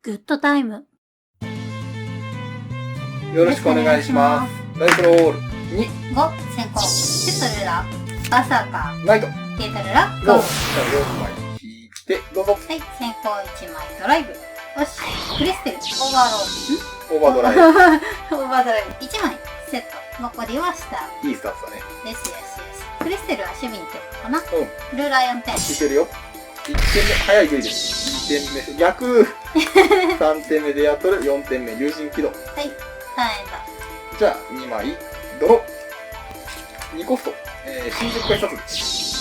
グッドタイム。よろしくお願いします。ライフロール2、5、先行。セットルーラー、バーサーカー、ナイト、ケータルラ、ゴー。ゴー。じゃあ4枚引いて、どうぞ。はい、先行1枚ドライブ。よし、クリステル、オーバーローオーバードライド。オーバードライブ。1枚、セット。残りは下。ブ。いいスタートだね。ですよしよし。クリステルは守備に手かな。うん。ルーラー4点。いけるよ。1点目、早いグイです。2点目、逆。3点目でやっとる。4点目、竜神起動。はい、3円だ。じゃあ、2枚、ドロー。2コスト。新宿改札口。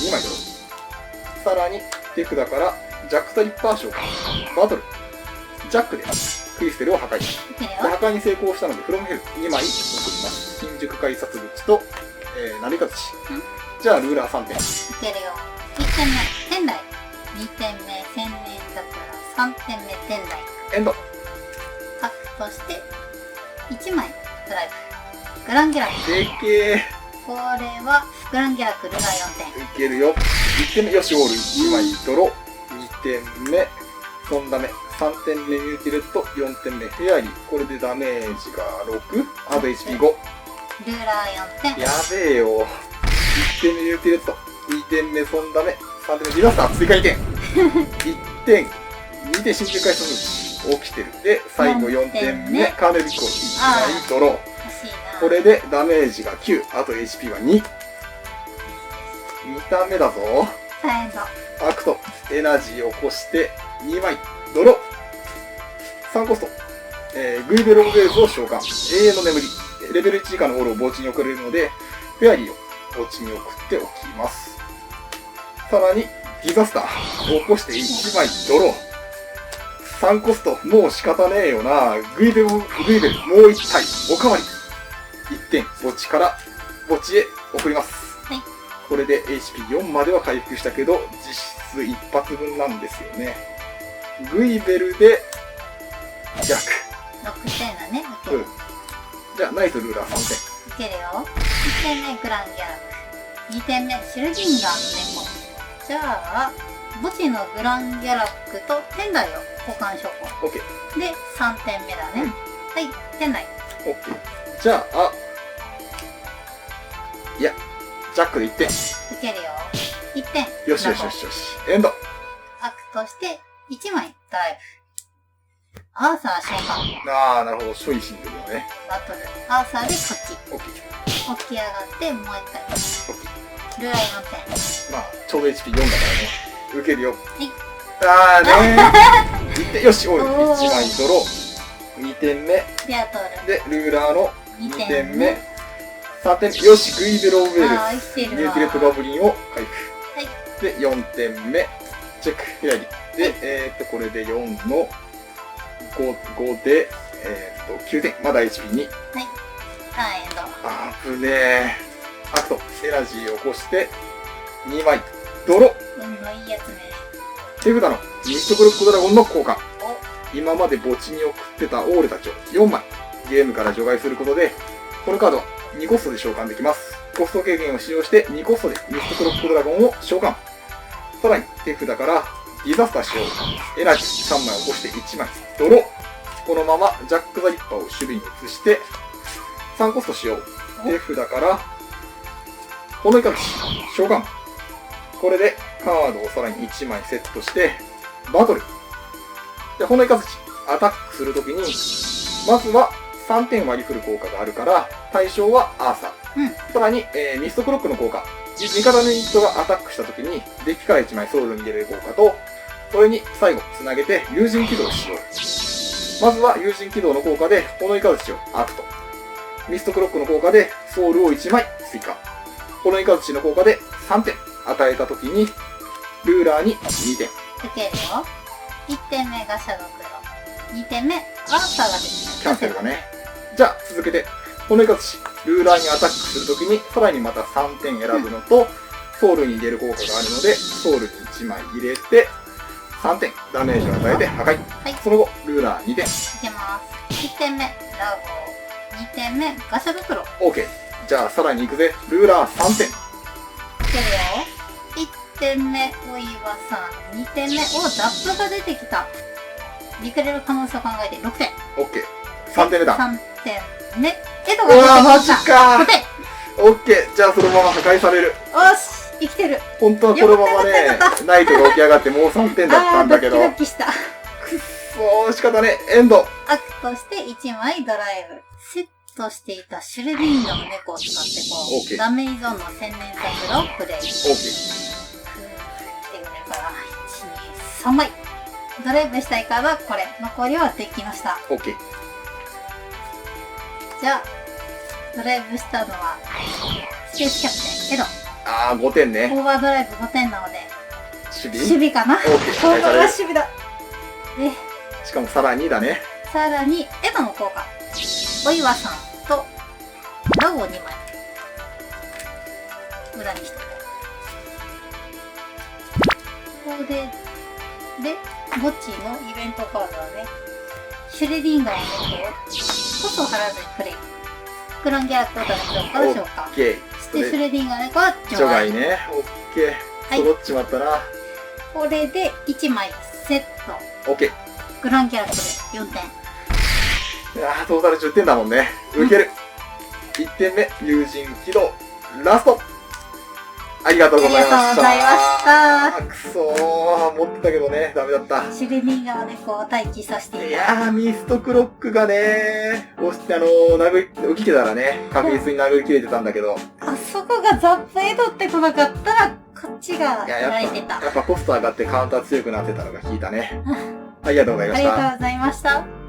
2枚ドロー。さらに、手札から、ジャック・ザ・リッパー召喚。バトル。ジャックで、クリステルを破壊。いけるでよ。破壊に成功したので、フロムヘル2枚送ります。新宿改札口と、成田口。じゃあ、ルーラー3点。いけるよ。1点目、天台。2点目、千年桜。3点目、天台。エンド。パックとして、1枚、ドライブ。グランギャラク。でけこれは、グランギャラクルが4点。ー。いけるよ。1点目、よし、オール1枚ドロ。2点目、ソンダメ。3点目、ミューティレット。4点目、フェアリー。これでダメージが6。あと HP5。ルーラー4点。やべえよ。1点目、ミューティレット。2点目、ソンダメ。3点目、ディザスター。追加2点。1点。2点、新宿改札口。起きてる。で、最後4点目、カーネルビッコ1枚ドロー。欲しいな。これでダメージが9、あと HP は2。2ターン目だぞ。サイド。アクト、エナジーを起こして2枚、ドロー。3コスト。グイベル・オブ・ウェルズを召喚。永遠の眠り。レベル1以下のオールを墓地に送れるので、フェアリーを墓地に送っておきます。さらに、ディザスターを起こして1枚、ドロー。3コスト、もう仕方ねえよな。グイベル、もう1体、おかわり。1点、墓地から墓地へ送ります。はい。これで HP4 までは回復したけど、実質1発分なんですよね。グイベルで逆。6点だね。受ける。うん。じゃあ、ナイトルーラー3受けるよ。1点目、グランギャラク。2点目、シュルジンガー猫。じゃあ、墓地のグランギャラクと天台を交換召喚。点。OK。で、3点目だね。うんはい、天台。OK。じゃあ、いや、ジャックで1点。受けるよ。1点。よしよしよしよし。エンド。アクとして1枚ドライブ。アーサー召喚。あー、なるほど。処理しんでるよね。バトル。アーサーでこっ OK。ち。起き上がってもう1回。 OK。ルーラー4点。まあ、ちょうど HP4 だからね。受けるよ。はい。あーねー。1点。よし、おい。1枚ドロー。2点目。デアトール。で、ルーラーの2 2点点目。3点目。よし、グイベローウェルあー、生きてス。ミるわ。ューティレットバブリンを回復。はい。で、4点目。チェック。フェアリー。で、これで4の5で、9点。まだ HP2。ターンエンド。あぶねえ。アクト。エナジーを起こして、2枚。ドロ。運のいいやつね。手札のミストクロックドラゴンの交換。お、今まで墓地に送ってたオーレたちを4枚ゲームから除外することで、このカードは2コストで召喚できます。コスト軽減を使用して2コストでミストクロックドラゴンを召喚。さらに手札からディザスター使用。エナジー3枚起こして1枚。ドロー。このままジャック・ザ・リッパーを守備に移して3コスト使用。手札から炎イカブチ召喚。これでカードをさらに1枚セットしてバトル。で、炎イカブチアタックするときにまずは3点割り振る効果があるから対象はアーサー。うん。さらに、ミストクロックの効果。味方のユニットがアタックしたときにデッキから1枚ソウルに入れる効果と、それに最後つなげて友人起動を使用。まずは友人起動の効果で炎イカブチをアクト。ミストクロックの効果でソウルを1枚追加。炎イカブチの効果で3点与えたときにルーラーに2点。受けるよ。1点目がシャドウクロ。2点目、アーサーがですね。キャンセルだね。じゃあ続けて、炎イカブチ、ルーラーにアタックするときにさらにまた3点選ぶのと、ソウルに入れる効果があるので、ソウルに1枚入れて、3点ダメージを与えて破壊。はい。その後、ルーラー2点。いけます。1点目、ラゴー。2点目、ガシャ袋。 OK。じゃあさらに行くぜ。ルーラー3点。いけるよ。1点目、お岩さん。2点目、お、ザップが出てきた。リクレル可能性を考えて6点。オッケー。3点目だ。 3点目。エドうわー、がマジか5点。オッケー。じゃあそのまま破壊される。よし、生きてる。本当はこのままね、ナイトが起き上がってもう3点だったんだけど。ドキドキした。くっそー、仕方ね。エンド。アクとして1枚ドライブ。セットしていたシュレディンガの猫を使ってこう、オッケーダメージゾーンの千年桜をプレイ。オッケー。ふーってくれるから、1、2、3枚。ドライブしたいカードはこれ。残りはできました。オッケー。じゃあ、ドライブしたのは、スペースキャプテン、エド。あー、5点ね。オーバードライブ5点なので、守守備備かな。オッケー。ここが破壊される。守備だ。で、しかもさらにだね。さらに、エドの効果。お岩さんと、ラゴを2枚。裏にしてここで、墓地のイベントカードはね、シュレディンガーの猫を、コストを払わずにプレイ。グランギャラクターの評価を召喚。オッケー。そしてシュレディンガーの猫は除除外。外ね。オッケー。揃っちまったな。これで1枚セット。オッケー。グランギャラクター4点。いやー、トータル10点だもんね。受ける。1点目、友人起動。ラスト。ありがとうございました。ありがとうございましたあーくそー、持ってたけどね、ダメだった。シュレディンガーの猫を待機させていた。いやー、ミストクロックがねー、押して起きてたらね、確実に殴り切れてたんだけど。あそこがザップエドってこなかったら、こっちがいや、開いてた。やっぱコスト上がってカウンター強くなってたのが効いたね。ありがとうございました。ありがとうございました。